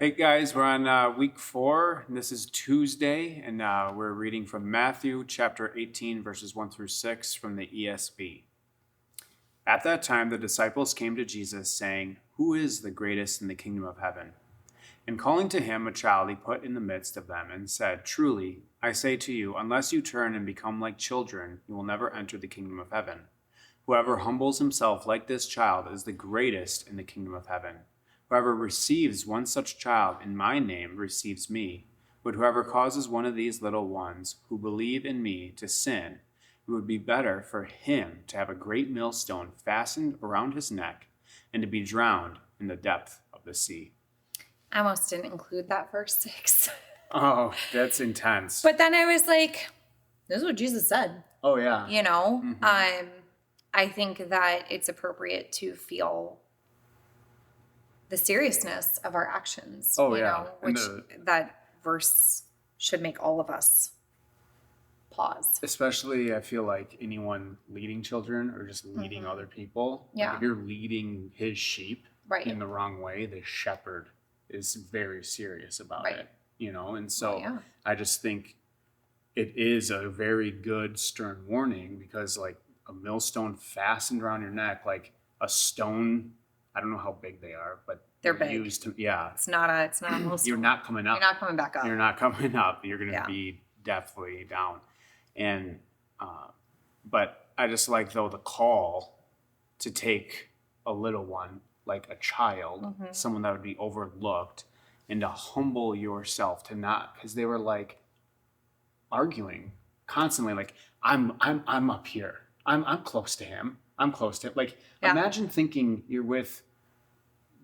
Hey guys, we're on week 4, and this is Tuesday, and we're reading from Matthew chapter 18, verses 1 through 6 from the ESV. At that time, the disciples came to Jesus, saying, "Who is the greatest in the kingdom of heaven?" And calling to him a child, he put in the midst of them and said, "Truly, I say to you, unless you turn and become like children, you will never enter the kingdom of heaven. Whoever humbles himself like this child is the greatest in the kingdom of heaven. Whoever receives one such child in my name receives me. But whoever causes one of these little ones who believe in me to sin, it would be better for him to have a great millstone fastened around his neck and to be drowned in the depth of the sea." I almost didn't include that verse 6. Oh, that's intense. But then I was like, this is what Jesus said. Oh, yeah. I think that it's appropriate to feel the seriousness of our actions. Oh, yeah. Which that verse should make all of us pause. Especially, I feel like anyone leading children or just leading other people. Yeah. Like if you're leading his sheep Right. in the wrong way, the shepherd is very serious about Right. it, And so yeah. I just think it is a very good stern warning because like a millstone fastened around your neck, like a stone, I don't know how big they are, but They're big. used to, yeah. It's not a millstone. You're not coming up. You're not coming back up. You're not coming up. You're going to Yeah. be definitely down. And, but I just like though the call to take a little one, like a child, someone that would be overlooked, and to humble yourself to not, because they were like arguing constantly, like I'm up here. I'm close to him. I'm close to him. Like Yeah. imagine thinking you're with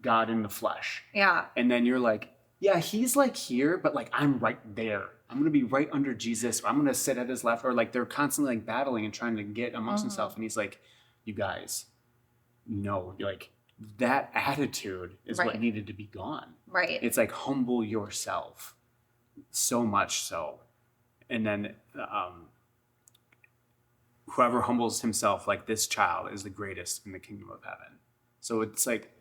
God in the flesh. Yeah. And then you're like, yeah, he's like here, but like I'm right there. I'm going to be right under Jesus. Or I'm going to sit at his left. Or like they're constantly like battling and trying to get amongst themselves. And he's like, you guys, no, like that attitude is what Right. needed to be gone. Right. It's like humble yourself so much so. And then whoever humbles himself like this child is the greatest in the kingdom of heaven. So it's like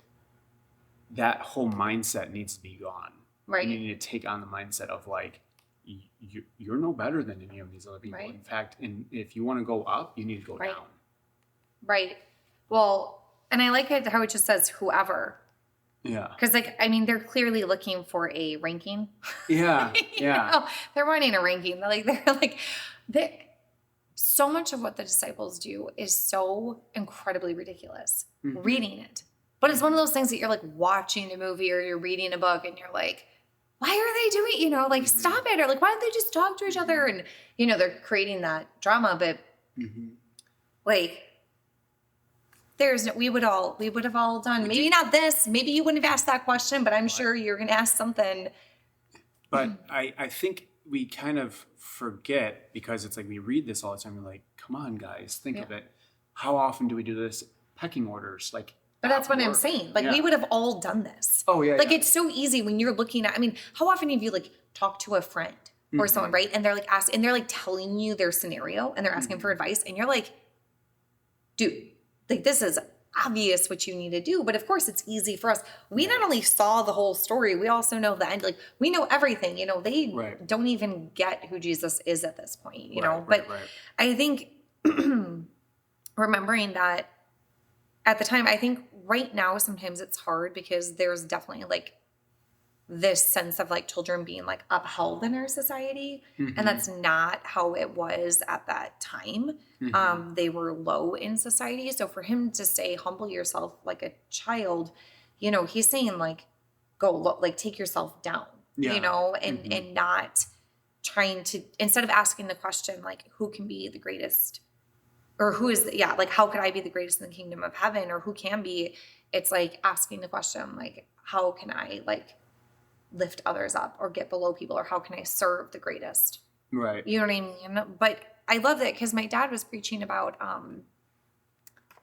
that whole mindset needs to be gone. Right. You need to take on the mindset of like, you're no better than any of these other people. Right. In fact, if you want to go up, you need to go Right. down. Right. Well, and I like it how it just says whoever. Yeah. Because, they're clearly looking for a ranking. Yeah. Yeah. They're wanting a ranking. So much of what the disciples do is so incredibly ridiculous. Mm-hmm. Reading it. But it's one of those things that you're like watching a movie or you're reading a book and you're like, why are they doing, stop it. Or like, why don't they just talk to each other? And, they're creating that drama, but like, we would have all done, maybe not this, maybe you wouldn't have asked that question, but I'm sure you're going to ask something. But I think we kind of forget because it's like we read this all the time. We're like, come on, guys, think of it. How often do we do this? Pecking orders, like. But that's what I'm saying. Like, we would have all done this. Oh, yeah. Like, it's so easy when you're looking at, how often have you, like, talked to a friend or someone, right? And they're, like, and they're, like, telling you their scenario and they're asking for advice. And you're like, dude, like, this is obvious what you need to do. But, of course, it's easy for us. We not only saw the whole story, we also know the end. Like, we know everything. They don't even get who Jesus is at this point, you know? But I think remembering that at the time, I think right now sometimes it's hard because there's definitely like this sense of like children being like upheld in our society. And that's not how it was at that time. They were low in society. So for him to say, humble yourself like a child, he's saying like, go look, like take yourself down, and not trying to, instead of asking the question, like who can be the greatest or who is, like, how could I be the greatest in the kingdom of heaven or who can be, it's like asking the question, like, how can I like lift others up or get below people or how can I serve the greatest? Right. You know what I mean? But I love that because my dad was preaching about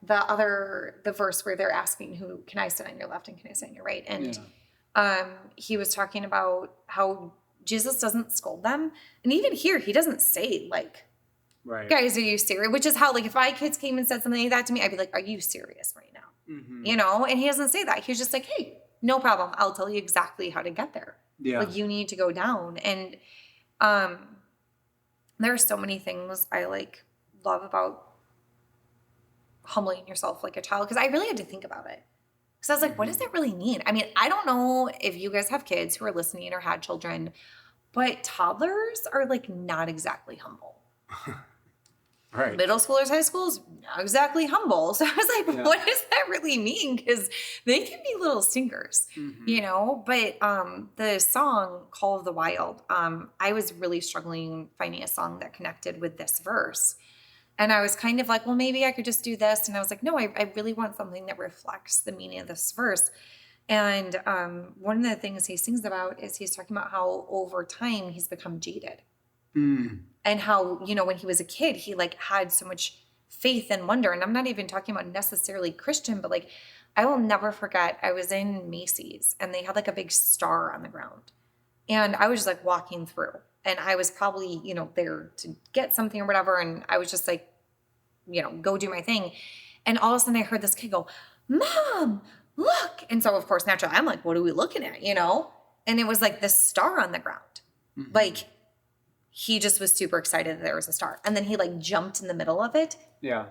the verse where they're asking who can I sit on your left and can I sit on your right? And he was talking about how Jesus doesn't scold them. And even here, he doesn't say like, Right. Guys, are you serious? Which is how, like, if my kids came and said something like that to me, I'd be like, are you serious right now? And he doesn't say that. He's just like, hey, no problem. I'll tell you exactly how to get there. Yeah. Like, you need to go down. And there are so many things I like love about humbling yourself like a child, because I really had to think about it. Because I was like, what does that really mean? I mean, I don't know if you guys have kids who are listening or had children, but toddlers are like not exactly humble. Right. Middle schoolers, high schools, not exactly humble. So I was like, Yeah. what does that really mean? Because they can be little stinkers, you know? But the song Call of the Wild, I was really struggling finding a song that connected with this verse. And I was kind of like, well, maybe I could just do this. And I was like, no, I really want something that reflects the meaning of this verse. And one of the things he sings about is he's talking about how over time he's become jaded. And how, you know, when he was a kid, he like had so much faith and wonder. And I'm not even talking about necessarily Christian, but like, I will never forget, I was in Macy's and they had like a big star on the ground. And I was just like walking through, and I was probably, you know, there to get something or whatever. And I was just like, you know, go do my thing. And all of a sudden I heard this kid go, Mom, look. And so of course, naturally, I'm like, what are we looking at? You know? And it was like this star on the ground. Like, he just was super excited that there was a star. And then he like jumped in the middle of it. Yeah.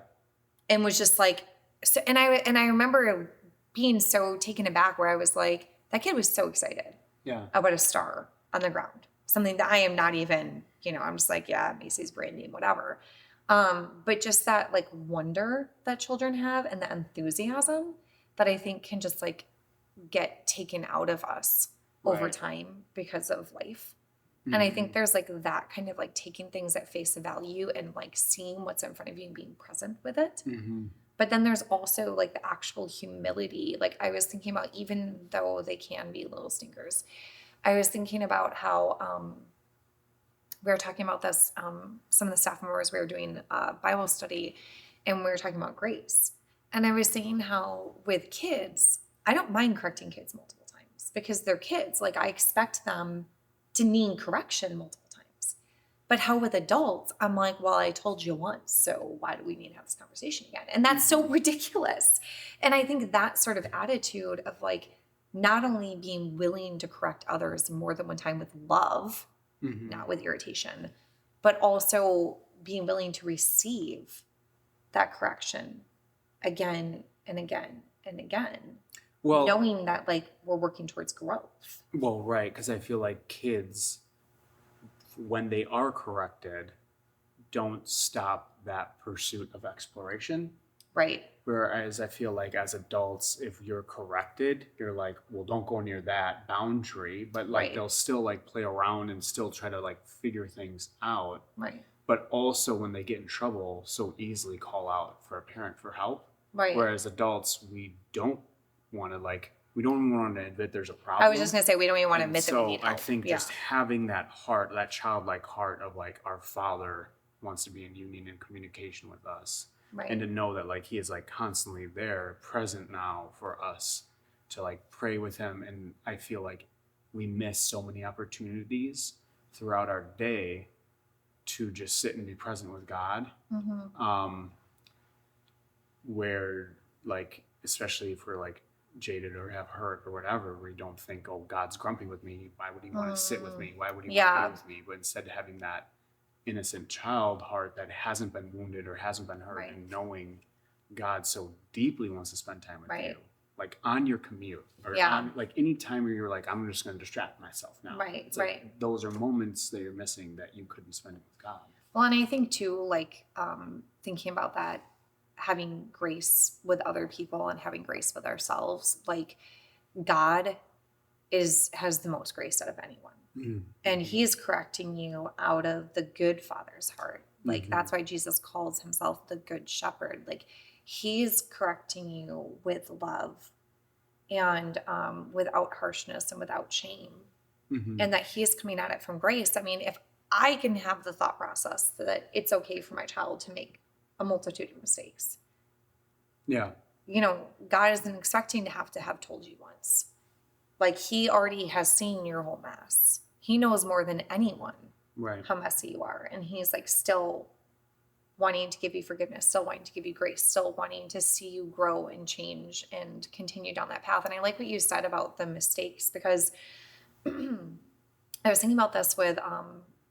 And was just like, so, and I remember being so taken aback where I was like, that kid was so excited. Yeah. About a star on the ground. Something that I am not even, you know, I'm just like, yeah, Macy's brand name, whatever. But just that like wonder that children have and the enthusiasm that I think can just like get taken out of us over time because of life. And I think there's like that kind of like taking things at face value and like seeing what's in front of you and being present with it. But then there's also like the actual humility. Like, I was thinking about, even though they can be little stinkers, I was thinking about how we were talking about this, some of the staff members, we were doing a Bible study and we were talking about grace. And I was saying how with kids, I don't mind correcting kids multiple times because they're kids. Like, I expect them to need correction multiple times. But how with adults, I'm like, well, I told you once, so why do we need to have this conversation again? And that's so ridiculous. And I think that sort of attitude of like not only being willing to correct others more than one time with love, not with irritation, but also being willing to receive that correction again and again and again. Well, knowing that like we're working towards growth. Well, right, because I feel like kids, when they are corrected, don't stop that pursuit of exploration. Right. Whereas I feel like as adults, if you're corrected, you're like, well, don't go near that boundary. But like they'll still like play around and still try to like figure things out. Right. But also when they get in trouble, so easily call out for a parent for help. Right. Whereas adults, we don't want to like, we don't even want to admit there's a problem. I was just going to say, we don't even want to admit that we need help. So I think just having that heart, that childlike heart of like our Father wants to be in union and communication with us. Right. And to know that like he is like constantly there, present now for us to like pray with him. And I feel like we miss so many opportunities throughout our day to just sit and be present with God. Where like, especially if we're like jaded or have hurt or whatever, we don't think, oh, God's grumpy with me. Why would he want to sit with me? Why would he want to be with me? But instead of having that innocent child heart that hasn't been wounded or hasn't been hurt, and knowing God so deeply wants to spend time with you, like on your commute or on like any time where you're like, I'm just going to distract myself now. It's like, those are moments that you're missing that you couldn't spend with God. Well, and I think too, like thinking about that, having grace with other people and having grace with ourselves, like God has the most grace out of anyone. And he's correcting you out of the good Father's heart. Like that's why Jesus calls himself the Good Shepherd. Like he's correcting you with love and without harshness and without shame. And that he's coming at it from grace. I mean, if I can have the thought process that it's okay for my child to make a multitude of mistakes. You know, God isn't expecting to have told you once. Like he already has seen your whole mess. He knows more than anyone how messy you are. And he's like still wanting to give you forgiveness, still wanting to give you grace, still wanting to see you grow and change and continue down that path. And I like what you said about the mistakes, because I was thinking about this with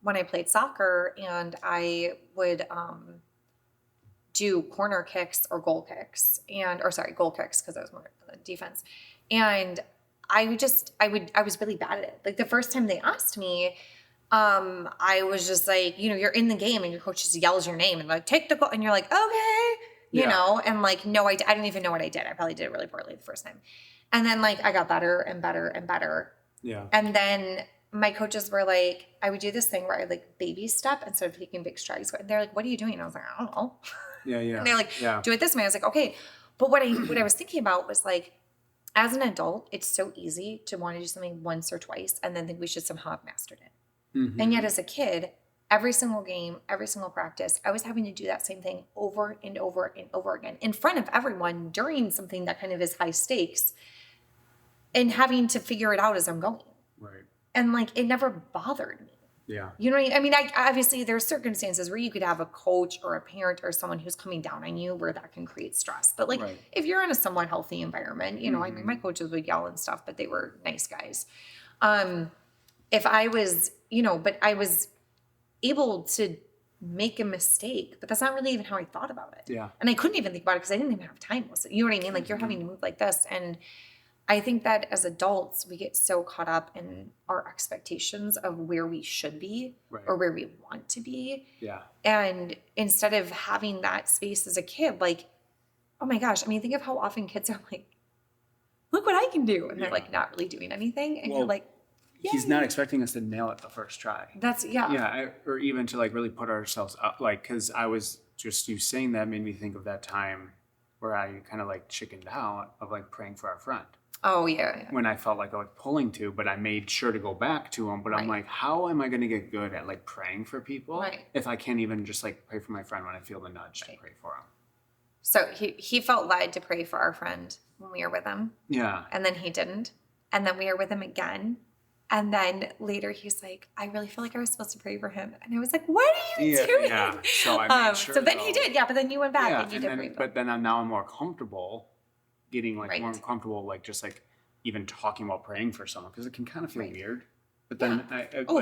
when I played soccer, and I would do corner kicks or goal kicks, goal kicks, because I was more defense. And I was really bad at it. Like the first time they asked me, I was just like, you're in the game and your coach just yells your name and like, take the goal. And you're like, okay, and like, no, I didn't even know what I did. I probably did it really poorly the first time. And then like, I got better and better and better. Yeah. And then my coaches were like, I would do this thing where I like baby step instead of taking big strides. And they're like, what are you doing? And I was like, I don't know. Yeah. And they're like, do it this way. I was like, okay. But what I was thinking about was like, as an adult, it's so easy to want to do something once or twice and then think we should somehow have mastered it. Mm-hmm. And yet as a kid, every single game, every single practice, I was having to do that same thing over and over and over again in front of everyone during something that kind of is high stakes, and having to figure it out as I'm going. Right. And like, it never bothered me. Yeah. You know what I mean? I obviously there's circumstances where you could have a coach or a parent or someone who's coming down on you where that can create stress. But like, if you're in a somewhat healthy environment, I mean, my coaches would yell and stuff, but they were nice guys. If I was, but I was able to make a mistake, but that's not really even how I thought about it. Yeah. And I couldn't even think about it because I didn't even have time. You know what I mean? Like you're having to move like this. And I think that as adults, we get so caught up in our expectations of where we should be or where we want to be. Yeah. And instead of having that space as a kid, like, oh my gosh, I mean, think of how often kids are like, look what I can do. And they're like not really doing anything. And you're like, yay. He's not expecting us to nail it the first try. Or even to like really put ourselves up, like, because I was just, you saying that made me think of that time where I kind of like chickened out of like praying for our friend. Oh, yeah. When I felt like I was pulling to, but I made sure to go back to him. But I'm like, how am I going to get good at like praying for people if I can't even just like pray for my friend when I feel the nudge to pray for him? So he felt led to pray for our friend when we were with him. Yeah. And then he didn't. And then we were with him again. And then later he's like, I really feel like I was supposed to pray for him. And I was like, what are you doing? Yeah. So I made sure. So then he did. Yeah. But then you went back and you did pray for him. But then I'm more comfortable getting like more comfortable, like just like even talking about praying for someone, because it can kind of feel weird. But then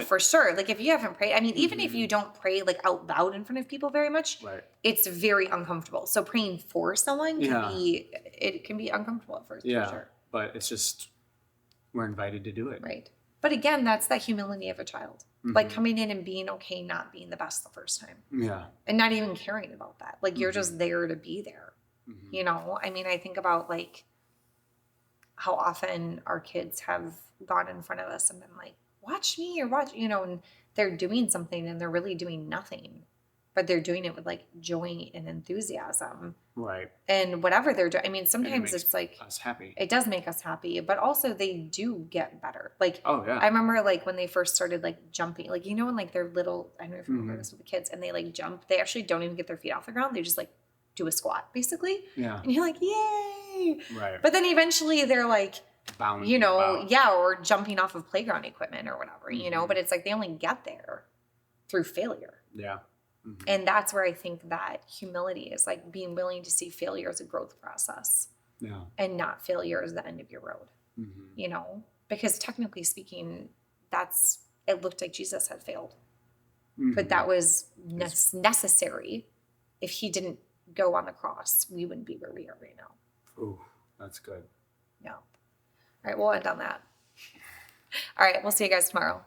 for sure. Like if you haven't prayed, I mean, even if you don't pray like out loud in front of people very much, it's very uncomfortable. So praying for someone can be uncomfortable at first. Yeah. For sure. But it's just, we're invited to do it. Right. But again, that's the humility of a child. Mm-hmm. Like coming in and being okay, not being the best the first time. Yeah. And not even caring about that. Like you're just there to be there. Mm-hmm. I mean, I think about like how often our kids have gone in front of us and been like, watch me or watch, and they're doing something and they're really doing nothing, but they're doing it with like joy and enthusiasm. Right. And whatever they're doing. I mean, sometimes it's like us happy. It does make us happy, but also they do get better. Like, oh yeah. I remember like when they first started like jumping, like, when like they're little, I don't know if you remember this with the kids, and they like jump, they actually don't even get their feet off the ground. They just like do a squat basically. Yeah. And you're like, yay. Right. But then eventually they're like, bounding or jumping off of playground equipment or whatever, but it's like they only get there through failure. Yeah. Mm-hmm. And that's where I think that humility is like being willing to see failure as a growth process. Yeah. And not failure as the end of your road. Mm-hmm. Because technically speaking, it looked like Jesus had failed. Mm-hmm. But that was necessary. If he didn't go on the cross, we wouldn't be where we are right now. Ooh, that's good. Yeah. All right, we'll end on that. All right, we'll see you guys tomorrow.